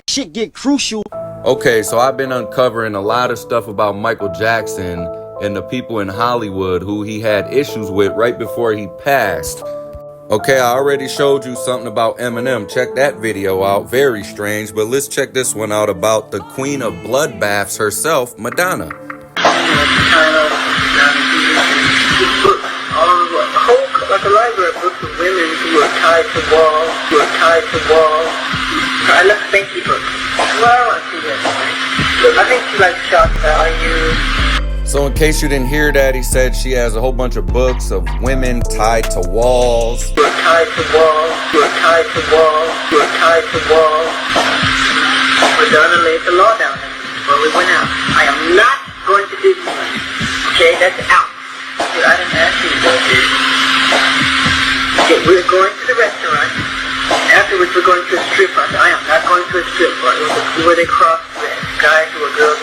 Shit get crucial. Okay, so I've been uncovering a lot of stuff about Michael Jackson and the people in Hollywood who he had issues with right before he passed. Okay, I already showed you something about Eminem. Check that video out. Very strange, but let's check this one out about the queen of bloodbaths herself, Madonna. Like a library of books of women who were tied to walls, I love Spanky books. Well, I want to see that. I think she likes shock value. So in case you didn't hear that, he said she has a whole bunch of books of women tied to walls. You are tied to walls. Madonna laid the law down before we went out. I am not going to Disneyland. Okay, that's out. Dude, I didn't ask you to go there. Okay, we're going to the restaurant. Afterwards, we're going to a strip bar. I am not going to a strip bar. It was where they cross guys who are girls.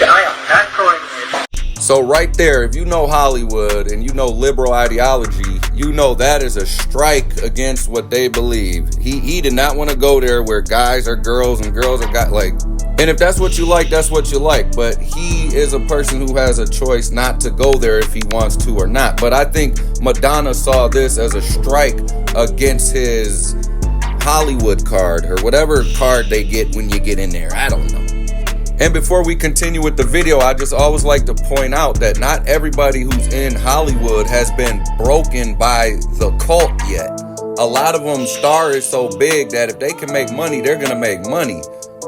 I am not going there. So right there, if you know Hollywood and you know liberal ideology, you know that is a strike against what they believe. He did not want to go there where guys are girls and girls are guys. Like, and if that's what you like, that's what you like. But he is a person who has a choice not to go there if he wants to or not. But I think Madonna saw this as a strike against his Hollywood card or whatever card they get when you get in there. I don't know. And before we continue with the video, I just always like to point out that not everybody who's in Hollywood has been broken by the cult yet. A lot of them, star is so big that if they can make money, they're going to make money.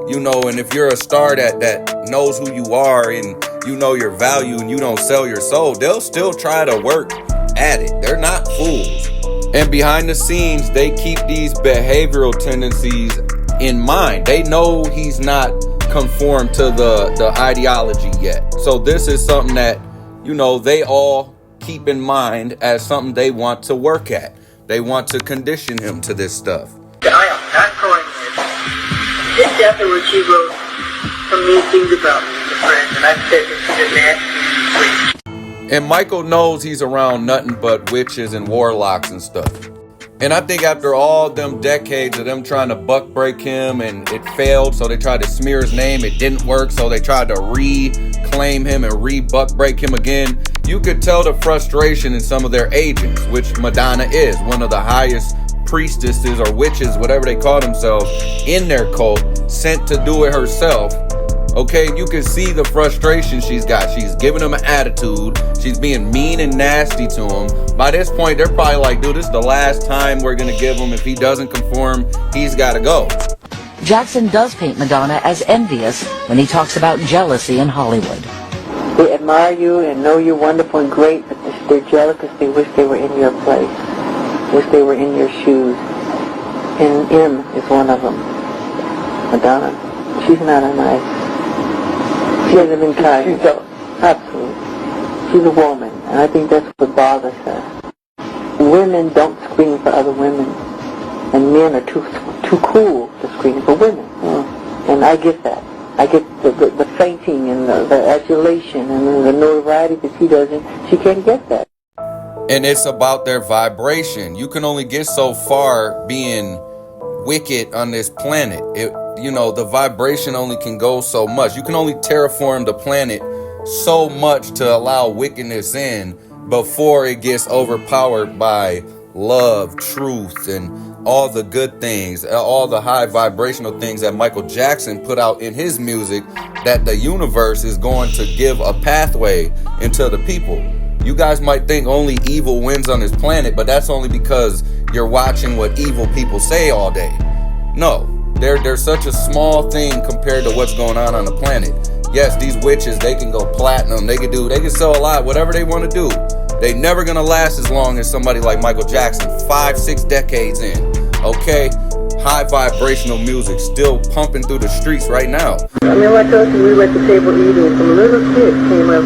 You know, and if you're a star that knows who you are and you know your value and you don't sell your soul, they'll still try to work at it. They're not fools. And behind the scenes, they keep these behavioral tendencies in mind. They know he's not conformed to the ideology yet. So this is something that, you know, they all keep in mind as something they want to work at. They want to condition him to this stuff. I am not going there. Just afterwards, she wrote some mean things about me to friends, and I said this is a nasty. And Michael knows he's around nothing but witches and warlocks and stuff. And I think after all them decades of them trying to buck break him and it failed, so they tried to smear his name, it didn't work, so they tried to reclaim him and re-buck break him again. You could tell the frustration in some of their agents, which Madonna is, one of the highest priestesses or witches, whatever they call themselves, in their cult, sent to do it herself. Okay, you can see the frustration she's got. She's giving him an attitude. She's being mean and nasty to him. By this point, they're probably like, dude, this is the last time we're going to give him. If he doesn't conform, he's got to go. Jackson does paint Madonna as envious when he talks about jealousy in Hollywood. They admire you and know you're wonderful and great, but they're jealous because they wish they were in your place, wish they were in your shoes. And M is one of them. Madonna, she's not a nice. She hasn't been kind. Absolutely. She's a woman, and I think that's what bothers her. Women don't scream for other women, and men are too cool to scream for women. And I get that. I get the fainting and the adulation and the notoriety that she doesn't. She can't get that. And it's about their vibration. You can only get so far being wicked on this planet. You know, the vibration only can go so much. You can only terraform the planet so much to allow wickedness in before it gets overpowered by love, truth, and all the good things, all the high vibrational things that Michael Jackson put out in his music, that the universe is going to give a pathway into the people. You guys might think only evil wins on this planet, but that's only because you're watching what evil people say all day. No. They're such a small thing compared to what's going on the planet. Yes, these witches, they can go platinum. They can sell a lot, whatever they want to do. They never going to last as long as somebody like Michael Jackson, 5-6 decades in. Okay? High vibrational music still pumping through the streets right now. I mean, I told you we were at the table eating and some little kids came up.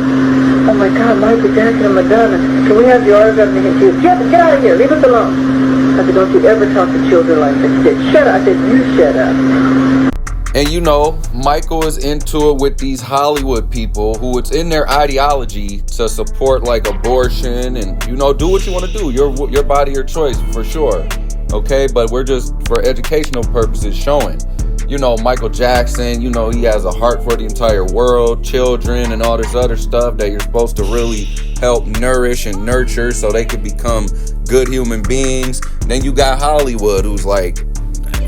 Oh my God, Michael Jackson and Madonna. Can we have the autograph? And she said, get out of here, leave us alone. I said, don't you ever talk to children like that. She said, shut up. I said, you shut up. And you know, Michael is into it with these Hollywood people who it's in their ideology to support like abortion and, you know, do what you want to do. Your body, your choice, for sure. okay? But we're just, for educational purposes, showing. You know, Michael Jackson, you know, he has a heart for the entire world, children, and all this other stuff that you're supposed to really help nourish and nurture so they can become good human beings. Then you got Hollywood, who's like,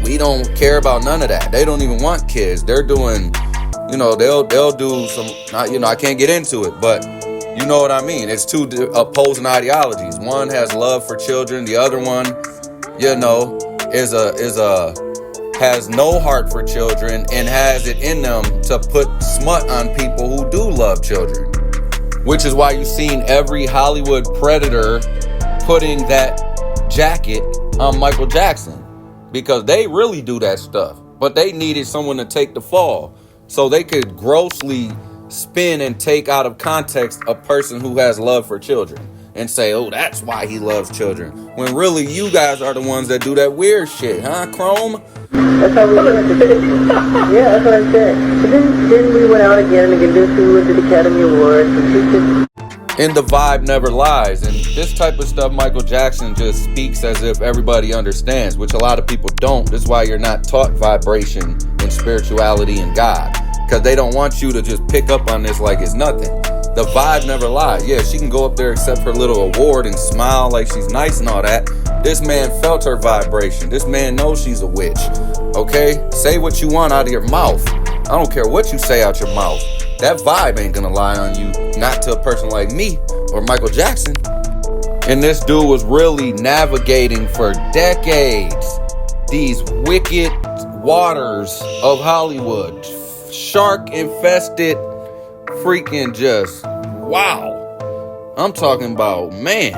we don't care about none of that. They don't even want kids. They're doing, you know, they'll do some, you know, I can't get into it, but you know what I mean. It's two opposing ideologies. One has love for children. The other one, you know, has no heart for children and has it in them to put smut on people who do love children. Which is why you've seen every Hollywood predator putting that jacket on Michael Jackson. Because they really do that stuff. But they needed someone to take the fall. So they could grossly spin and take out of context a person who has love for children. And say, oh, that's why he loves children. When really you guys are the ones that do that weird shit, huh, Chrome? That's how we did. Yeah, that's what I said. But then we went out again and again we went to the Academy Awards and she said, and the vibe never lies. And this type of stuff, Michael Jackson just speaks as if everybody understands, which a lot of people don't. That's why you're not taught vibration and spirituality and God. Because they don't want you to just pick up on this like it's nothing. The vibe never lies. Yeah, she can go up there, accept her little award and smile like she's nice and all that. This man felt her vibration. This man knows she's a witch. Okay? Say what you want out of your mouth. I don't care what you say out your mouth. That vibe ain't gonna lie on you. Not to a person like me or Michael Jackson. And this dude was really navigating for decades these wicked waters of Hollywood. Shark infested, freaking just wow. I'm talking about, man,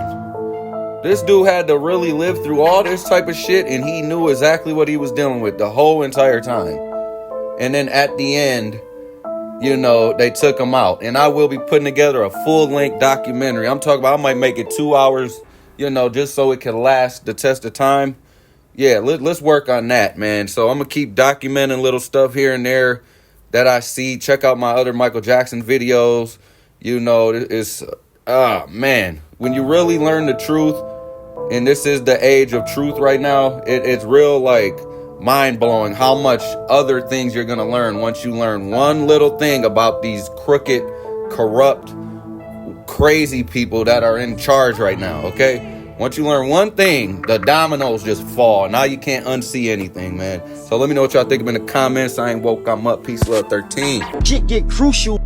this dude had to really live through all this type of shit, and he knew exactly what he was dealing with the whole entire time. And then at the end, you know, they took him out. And I will be putting together a full-length documentary. I'm talking about, I might make it 2 hours, you know, just so it can last the test of time. Yeah, let's work on that, man. So I'm going to keep documenting little stuff here and there that I see. Check out my other Michael Jackson videos. You know, it's, man, when you really learn the truth, and this is the age of truth right now, it's real, like, mind-blowing how much other things you're going to learn once you learn one little thing about these crooked, corrupt, crazy people that are in charge right now, okay? Once you learn one thing, the dominoes just fall. Now you can't unsee anything, man. So let me know what y'all think in the comments. I ain't woke, I'm up. Peace, love, 13. Shit get crucial.